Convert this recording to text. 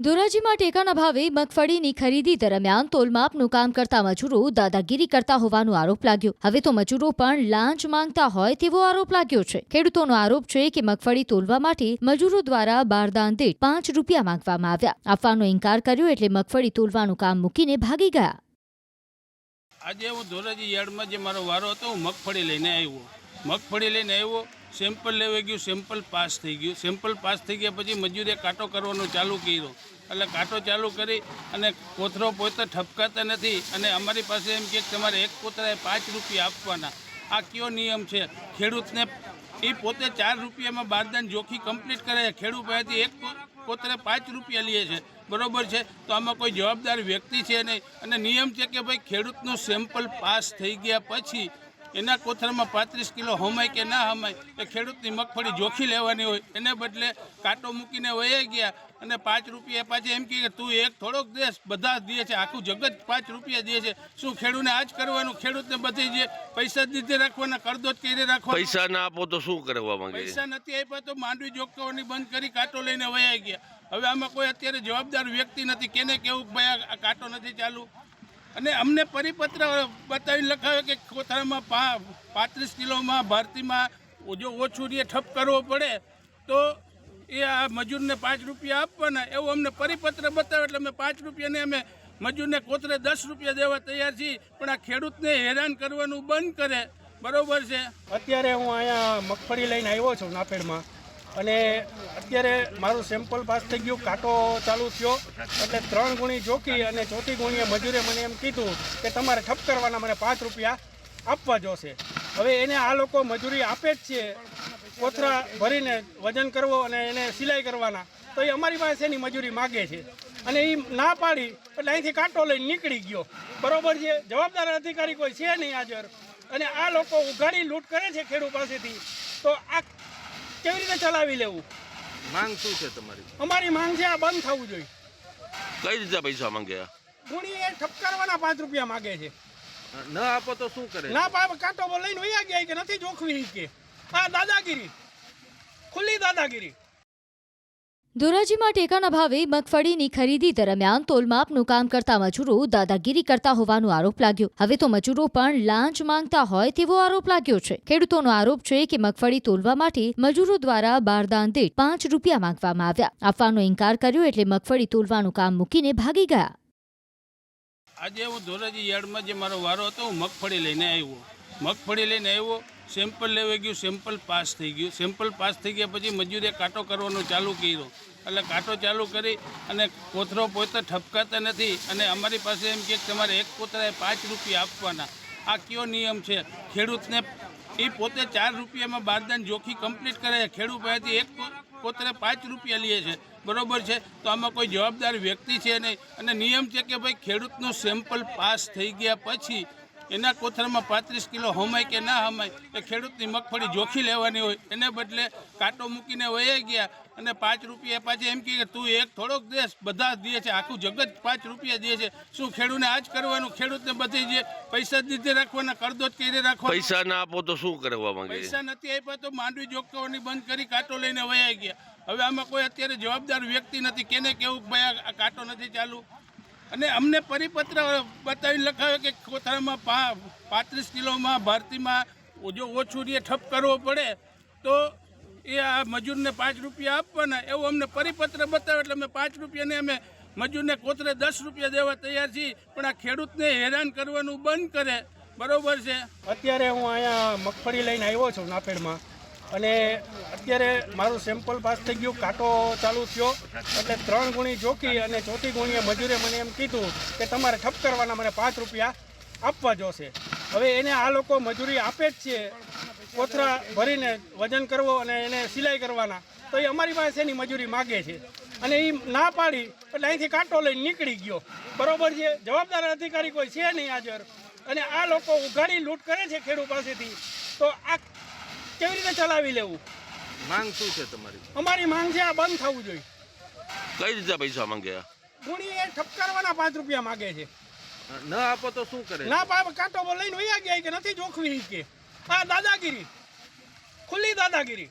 ધોરાજીમાં ટેકાના ભાવે મગફળીની ખરીદી દરમિયાન તોલમાપનું કામ કરતા મજૂરો દાદાગીરી કરતા હોવાનો આરોપ લાગ્યો. હવે તો મજૂરો પણ લાંચ માંગતા હોય તેવો આરોપ લાગ્યો છે. ખેડૂતોનો આરોપ છે કે મગફળી તોલવા માટે મજૂરો દ્વારા બારદાન દીઠ 5 રૂપિયા માંગવામાં આવ્યા. આપવાનો ઇનકાર કર્યો એટલે મગફળી તોલવાનું કામ મૂકીને ભાગી ગયા. આજે હું ધોરાજી યાર્ડમાં જે મારો વારો હતો, હું મગફળી લઈને આવ્યો. સેમ્પલ લેવા ગયું, સેમ્પલ પાસ થઈ ગયું. સેમ્પલ પાસ થઈ ગયા પછી મજૂરે કાંટો કરવાનો ચાલુ કર્યો. એટલે કાંટો ચાલુ કરી અને કોથરો પોતે ઠપકાતા નથી અને અમારી પાસે એમ કે તમારે એક કોતરાએ 5 રૂપિયા આપવાના. આ કયો નિયમ છે? ખેડૂતને એ પોતે 4 રૂપિયામાં બારદાન જોખી કમ્પ્લીટ કરે છે. ખેડૂત પાસેથી એક કોતરે 5 રૂપિયા લે છે. બરોબર છે? તો આમાં કોઈ જવાબદાર વ્યક્તિ છે નહીં. અને નિયમ છે કે ભાઈ ખેડૂતનું સેમ્પલ પાસ થઈ ગયા પછી એના કોથળામાં 35 કિલો હમાય કે ના હમાય એ ખેડૂતની મગફળી જોખી લેવાની હોય. એને બદલે કાંટો મૂકીને વહી ગયા અને 5 રૂપિયા પાછી એમ કે તું એક થોડોક દેશ બધા દે છે, આખું જગત 5 રૂપિયા દે છે. શું ખેડૂતને આ જ કરવાનું? ખેડૂતને બધી જે પૈસા દીધે રાખવાના, કરદોજ કરી રાખવાના. પૈસા ના આપો તો શું કરવા માંગે? પૈસા નથી આપ્યા તો માંડવી જોખવાની બંધ કરી કાંટો લઈને વહી ગયા. હવે આમાં કોઈ અત્યારે જવાબદાર વ્યક્તિ નથી. કેને કેવું ભાઈ આ કાંટો નથી ચાલુ? અને અમને પરિપત્ર બતાવીને લખાવે કે કોથળામાં 35 કિલોમાં ભારતીમાં જો ઓછું રે ઠપ કરવો પડે તો એ આ મજૂરને 5 રૂપિયા આપવાના, એવું અમને પરિપત્ર બતાવે. એટલે અમે 5 રૂપિયાને અમે મજૂરને કોથળે 10 રૂપિયા દેવા તૈયાર છીએ. પણ આ ખેડૂતને હેરાન કરવાનું બંધ કરે. બરોબર છે? અત્યારે હું અહીંયા મગફળી લઈને આવ્યો છું નાપેડમાં અને અત્યારે મારું સેમ્પલ પાસ થઈ ગયું, કાંટો ચાલુ થયો. એટલે 3 ગુણી જોખી અને 4થી ગુણીએ મજૂરે મને એમ કીધું કે તમારે ઠપ કરવાના, મને 5 રૂપિયા આપવા જોશે. હવે એને આ લોકો મજૂરી આપે જ છે, કોથળા ભરીને વજન કરવો અને એને સિલાઈ કરવાના. તો એ અમારી પાસે એની મજૂરી માગે છે અને એ ના પાડી એટલે અહીંથી કાંટો લઈને નીકળી ગયો. બરોબર છે? જવાબદાર અધિકારી કોઈ છે નહીં હાજર અને આ લોકો ઉઘાડી લૂંટ કરે છે ખેડૂત પાસેથી. તો આ કેવી રીતે ચલાવી લેવું? માંગ શું છે તમારી? અમારી માંગ છે આ બંધ થવું જોઈએ. કઈ રીતે પૈસા માંગે? ગુણી એ ઠપકારવાના 5 રૂપિયા માગે છે. ન આપો તો શું કરે? ના પાપ કાંટો લઈને વયા ગયા કે નથી જોખવી કે આ દાદાગીરી, ખુલ્લી દાદાગીરી. ધોરાજીમાં ટેકાના ભાવે મગફળીની ખરીદી દરમિયાન તોલમાપનું કામ કરતા મજૂરો દાદાગીરી કરતા હોવાનો આરોપ લાગ્યો. હવે તો મજૂરો પણ લાંચ માંગતા હોય તેવો આરોપ લાગ્યો છે. ખેડૂતોનો આરોપ છે કે મગફળી તોલવા માટે મજૂરો દ્વારા બારદાન દીઠ 5 રૂપિયા માંગવામાં આવ્યા. આપવાનો ઇનકાર કર્યો એટલે મગફળી તોલવાનું કામ મૂકીને ભાગી ગયા. આજે હું ધોરાજી યાર્ડમાં જે મારો વારો હતો, હું મગફળી લઈને આવ્યો. સેમ્પલ લેવા ગયું, સેમ્પલ પાસ થઈ ગયું. સેમ્પલ પાસ થઈ ગયા પછી મજૂરે કાંટો કરવાનો ચાલુ કર્યો. એટલે કાંટો ચાલુ કરી અને કોથરો પોતે ઠપકાતા નથી અને અમારી પાસે એમ કે તમારે એક કોતરાએ 5 રૂપિયા આપવાના. આ કયો નિયમ છે? ખેડૂતને એ પોતે 4 રૂપિયામાં બારદાન જોખી કમ્પ્લીટ કરે છે. ખેડૂત પાસેથી એક કોતરે 5 રૂપિયા લે છે. બરોબર છે? તો આમાં કોઈ જવાબદાર વ્યક્તિ છે નહીં. અને નિયમ છે કે ભાઈ ખેડૂતનું સેમ્પલ પાસ થઈ ગયા પછી એના કોથળામાં 35 કિલો હમાય કે ના હમાય એ ખેડૂતની મગફળી જોખી લેવાની હોય. એને બદલે કાંટો મૂકીને વહી ગયા અને 5 રૂપિયા પાછી એમ કે તું એક થોડોક દેશ બધા દે છે, આખું જગત 5 રૂપિયા દે છે. શું ખેડૂતને આ જ કરવાનું? ખેડૂતને બધી જે પૈસા દીધે રાખવાના, કરદોજ કરી રાખવાના. પૈસા ના આપો તો શું કરવા માંગે? પૈસા નથી આપ્યા તો માંડવી જોખવાની બંધ કરી કાંટો લઈને વહી ગયા. હવે આમાં કોઈ અત્યારે જવાબદાર વ્યક્તિ નથી. કેને કેવું ભાઈ આ કાંટો નથી ચાલુ? અને અમને પરિપત્ર બતાવીને લખાવે કે કોથળામાં 35 કિલોમાં ભારતીમાં જો ઓછું રે ઠપ કરવો પડે તો એ આ મજૂરને 5 રૂપિયા આપવાના, એવું અમને પરિપત્ર બતાવે. એટલે અમે 5 રૂપિયાને અમે મજૂરને કોથળે 10 રૂપિયા દેવા તૈયાર છીએ. પણ આ ખેડૂતને હેરાન કરવાનું બંધ કરે. બરોબર છે? અત્યારે હું અહીંયા મગફળી લઈને આવ્યો છું નાપેડમાં અને અત્યારે મારું સેમ્પલ પાસ થઈ ગયું, કાંટો ચાલુ થયો. એટલે 3 ગુણી જોખી અને 4થી ગુણીએ મજૂરે મને એમ કીધું કે તમારે ઠપ કરવાના, મને 5 રૂપિયા આપવા જોશે. હવે એને આ લોકો મજૂરી આપે જ છે, કોથળા ભરીને વજન કરવો અને એને સિલાઈ કરવાના. તો એ અમારી પાસે એની મજૂરી માગે છે અને એ ના પાડી એટલે અહીંથી કાંટો લઈને નીકળી ગયો. બરોબર છે? જવાબદાર અધિકારી કોઈ છે નહીં હાજર અને આ લોકો ઉઘાડી લૂંટ કરે છે ખેડૂત પાસેથી. તો આ કેવી રીતે ચલાવી લેવું? માંગ શું છે તમારી? અમારી માંગ છે આ બંધ થવું જોઈએ. કઈ રીતે પૈસા માંગે? ગુણી એ ઠપકારવાના 5 રૂપિયા માગે છે. ન આપો તો શું કરે? ના પાપ કાંટો લઈને વયા ગયા કે નથી જોખવી કે આ દાદાગીરી, ખુલ્લી દાદાગીરી.